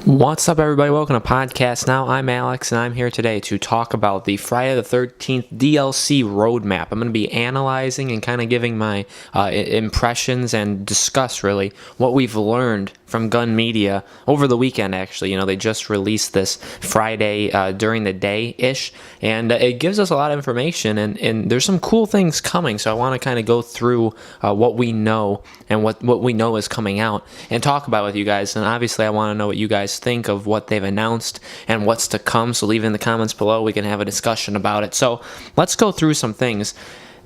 What's up, everybody? Welcome to Podcast Now. I'm Alex, and I'm here today to talk about the Friday the 13th DLC roadmap. I'm going to be analyzing and kind of giving my impressions and discuss, really, what we've learned from Gun Media over the weekend, actually. You know, they just released this Friday during the day-ish, and it gives us a lot of information, and there's some cool things coming, so I want to kind of go through what we know and what we know is coming out and talk about it with you guys. And obviously, I want to know what you guys think of what they've announced and what's to come, so leave it in the comments below. We can have a discussion about it. So let's go through some things.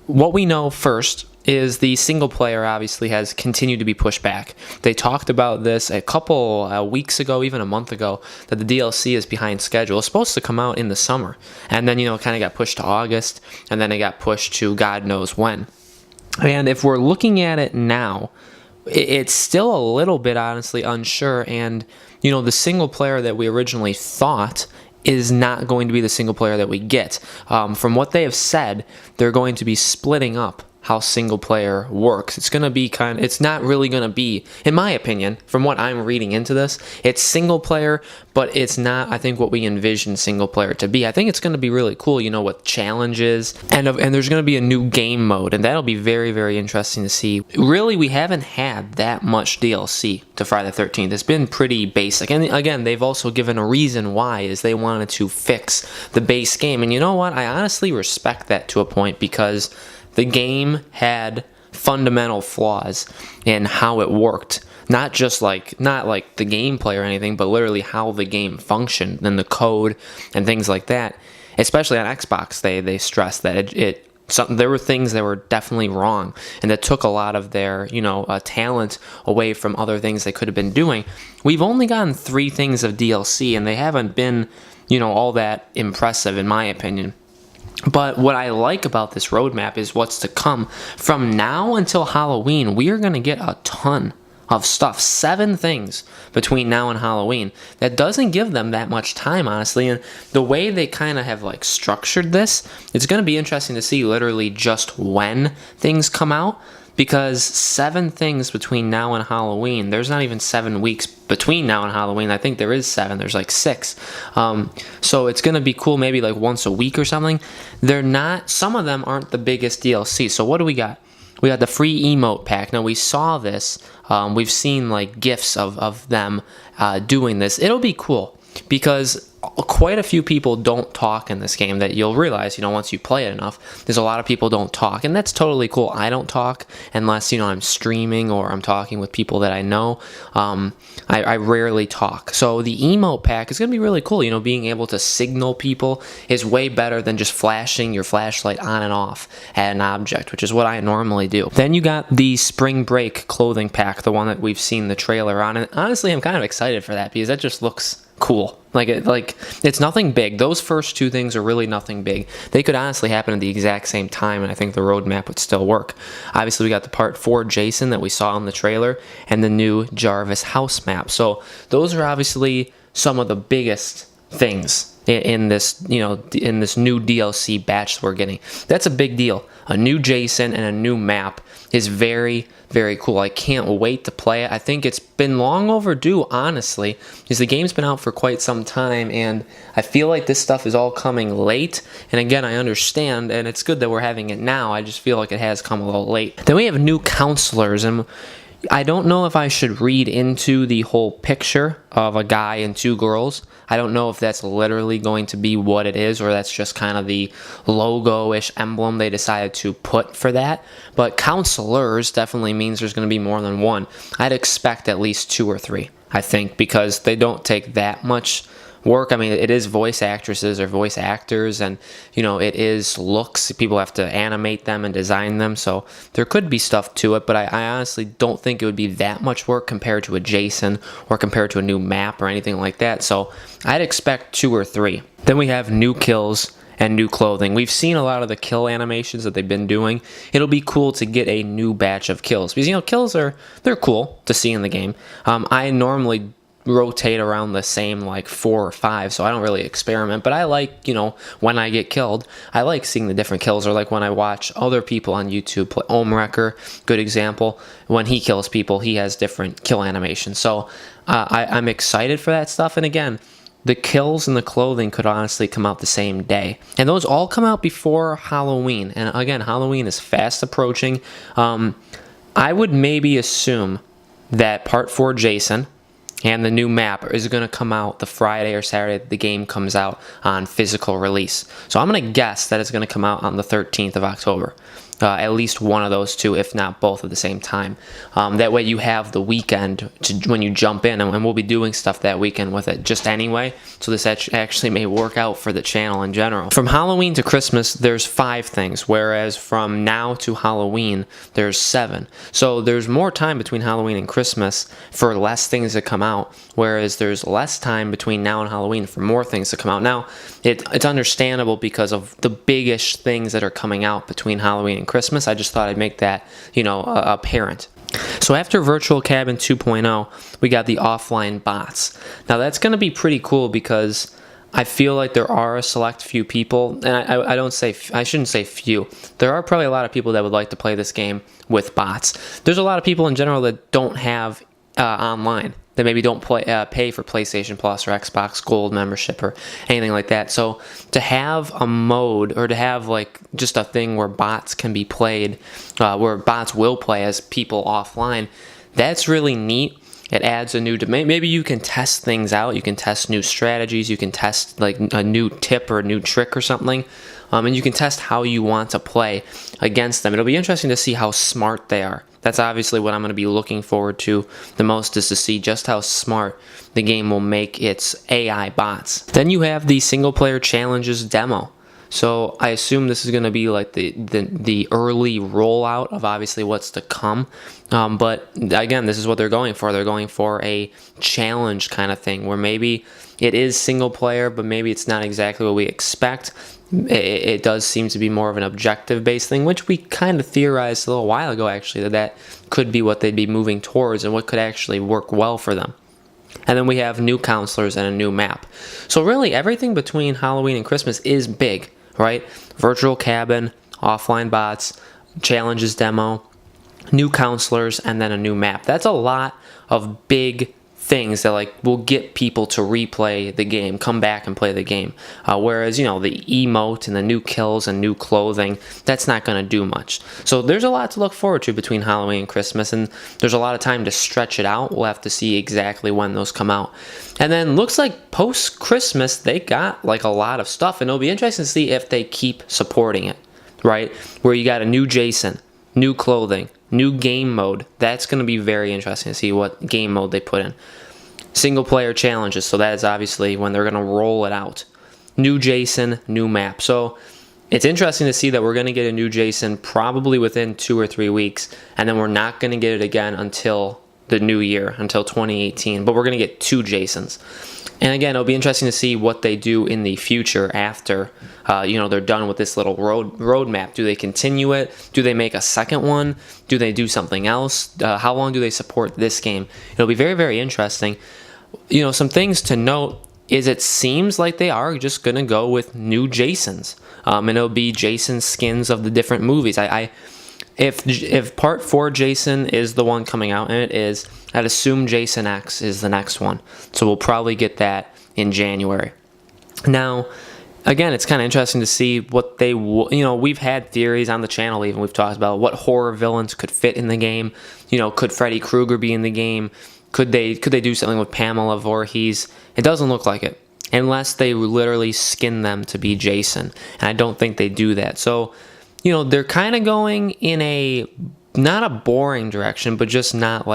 What we know first is the single player obviously has continued to be pushed back. They talked about this a couple weeks ago, even a month ago, that the DLC is behind schedule. It's supposed to come out in the summer, and then, you know, it kind of got pushed to August, and then it got pushed to God knows when. And if we're looking at it now, it's still a little bit, honestly, unsure. And, you know, the single player that we originally thought is not going to be the single player that we get. From what they have said, they're going to be splitting up how single player works. It's going to be it's not really going to be, in my opinion, from what I'm reading into this, it's single player, but it's not, I think, what we envision single player to be. I think it's going to be really cool, you know, with challenges, and there's going to be a new game mode, and that'll be very, very interesting to see. Really, we haven't had that much DLC to Friday the 13th. It's been pretty basic, and again, they've also given a reason why, is they wanted to fix the base game, and you know what? I honestly respect that to a point, because the game had fundamental flaws in how it worked. Not like the gameplay or anything, but literally how the game functioned and the code and things like that. Especially on Xbox, they stressed that there were things that were definitely wrong, and that took a lot of their, talent away from other things they could have been doing. We've only gotten 3 things of DLC, and they haven't been, all that impressive, in my opinion. But what I like about this roadmap is what's to come. From now until Halloween, we are going to get a ton of stuff. 7 things between now and Halloween. That doesn't give them that much time, honestly. And the way they kind of have structured this, it's going to be interesting to see literally just when things come out. Because 7 things between now and Halloween, there's not even 7 weeks between now and Halloween. I think there is 7, there's 6. So it's going to be cool, maybe once a week or something. Some of them aren't the biggest DLC. So what do we got? We got the free emote pack. Now, we saw this. We've seen GIFs of them doing this. It'll be cool, because quite a few people don't talk in this game, that you'll realize, once you play it enough. There's a lot of people don't talk, and that's totally cool. I don't talk unless, I'm streaming or I'm talking with people that I know. I rarely talk. So the emote pack is going to be really cool. Being able to signal people is way better than just flashing your flashlight on and off at an object, which is what I normally do. Then you got the spring break clothing pack, the one that we've seen the trailer on, and honestly, I'm kind of excited for that, because that just looks cool. It's nothing big. Those first 2 things are really nothing big. They could honestly happen at the exact same time, and I think the roadmap would still work. Obviously, we got the Part 4 Jason that we saw in the trailer, and the new Jarvis house map. So those are obviously some of the biggest things in this, in this new DLC batch that we're getting. That's a big deal. A new Jason and a new map is very, very cool. I can't wait to play it. I think it's been long overdue, honestly, because the game's been out for quite some time, and I feel like this stuff is all coming late. And again, I understand, and it's good that we're having it now. I just feel like it has come a little late. Then we have new counselors, and I don't know if I should read into the whole picture of a guy and 2 girls. I don't know if that's literally going to be what it is, or that's just kind of the logo-ish emblem they decided to put for that. But counselors definitely means there's going to be more than 1. I'd expect at least 2 or 3, I think, because they don't take that much work. I mean, it is voice actresses or voice actors, and it is looks. People have to animate them and design them, so there could be stuff to it, but I honestly don't think it would be that much work compared to a Jason or compared to a new map or anything like that. So I'd expect 2 or 3. Then we have new kills and new clothing. We've seen a lot of the kill animations that they've been doing. It'll be cool to get a new batch of kills, because kills they're cool to see in the game. I normally rotate around the same like 4 or 5, so I don't really experiment. But I like, when I get killed, I like seeing the different kills, or like when I watch other people on YouTube play. Omrecker, good example. When he kills people, he has different kill animations. So I'm excited for that stuff. And again, the kills and the clothing could honestly come out the same day. And those all come out before Halloween. And again, Halloween is fast approaching. I would maybe assume that Part 4 Jason and the new map is going to come out the Friday or Saturday that the game comes out on physical release. So I'm going to guess that it's going to come out on the 13th of October. At least one of those two, if not both at the same time. That way you have the weekend when you jump in, and we'll be doing stuff that weekend with it just anyway, so this actually may work out for the channel in general. From Halloween to Christmas, there's 5 things, whereas from now to Halloween, there's 7. So there's more time between Halloween and Christmas for less things to come out, whereas there's less time between now and Halloween for more things to come out. Now, it's understandable because of the big-ish things that are coming out between Halloween and Christmas. I just thought I'd make that, apparent. So after Virtual Cabin 2.0, we got the offline bots. Now that's going to be pretty cool because I feel like there are a select few people, and I shouldn't say few. There are probably a lot of people that would like to play this game with bots. There's a lot of people in general that don't have online, that maybe don't pay for PlayStation Plus or Xbox Gold membership or anything like that. So to have a mode, or to have like just a thing where bots can be played, where bots will play as people offline, that's really neat. It adds a new domain. Maybe you can test things out. You can test new strategies. You can test like a new tip or a new trick or something. And you can test how you want to play against them. It'll be interesting to see how smart they are. That's obviously what I'm going to be looking forward to the most, is to see just how smart the game will make its AI bots. Then you have the single player challenges demo. So I assume this is going to be like the early rollout of obviously what's to come. But again, this is what they're going for. They're going for a challenge kind of thing, where maybe it is single player, but maybe it's not exactly what we expect. It does seem to be more of an objective-based thing, which we kind of theorized a little while ago, actually, that could be what they'd be moving towards and what could actually work well for them. And then we have new counselors and a new map. So really, everything between Halloween and Christmas is big, right? Virtual Cabin, offline bots, challenges demo, new counselors, and then a new map. That's a lot of big things that will get people to replay the game, come back and play the game. Whereas, the emote and the new kills and new clothing, that's not going to do much. So there's a lot to look forward to between Halloween and Christmas, and there's a lot of time to stretch it out. We'll have to see exactly when those come out. And then looks like post-Christmas, they got a lot of stuff, and it'll be interesting to see if they keep supporting it, right? Where you got a new Jason, new clothing, new game mode. That's going to be very interesting to see what game mode they put in. Single player challenges, so that is obviously when they're going to roll it out. New Jason, new map. So it's interesting to see that we're going to get a new Jason probably within 2 or 3 weeks, and then we're not going to get it again until the new year, until 2018. But we're going to get 2 Jasons. And again, it'll be interesting to see what they do in the future after, they're done with this little roadmap. Do they continue it? Do they make a second one? Do they do something else? How long do they support this game? It'll be very, very interesting. Some things to note is it seems like they are just going to go with new Jasons. And it'll be Jason skins of the different movies. If Part 4 Jason is the one coming out, and it is, I'd assume Jason X is the next one. So we'll probably get that in January. Now, again, it's kind of interesting to see what they we've had theories on the channel, even we've talked about what horror villains could fit in the game. Could Freddy Krueger be in the game? Could they do something with Pamela Voorhees? It doesn't look like it, unless they literally skin them to be Jason. And I don't think they do that. So, they're kind of going in not a boring direction, but just not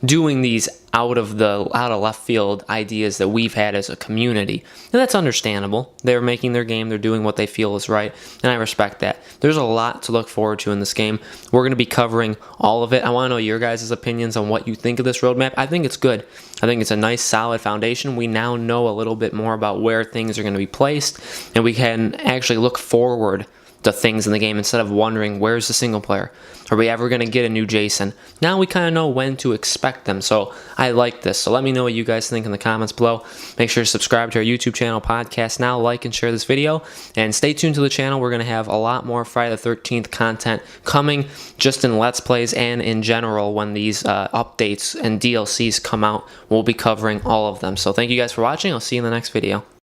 doing these out of left field ideas that we've had as a community. And that's understandable. They're making their game, they're doing what they feel is right, and I respect that. There's a lot to look forward to in this game. We're going to be covering all of it. I want to know your guys' opinions on what you think of this roadmap. I think it's good. I think it's a nice, solid foundation. We now know a little bit more about where things are going to be placed, and we can actually look forward the things in the game instead of wondering where's the single player. Are we ever going to get a new Jason? Now we kind of know when to expect them. So I like this. So let me know what you guys think in the comments below. Make sure to subscribe to our YouTube channel, Podcast Now, like and share this video, and stay tuned to the channel. We're going to have a lot more Friday the 13th content coming just in Let's Plays and in general when these updates and DLCs come out. We'll be covering all of them. So thank you guys for watching. I'll see you in the next video.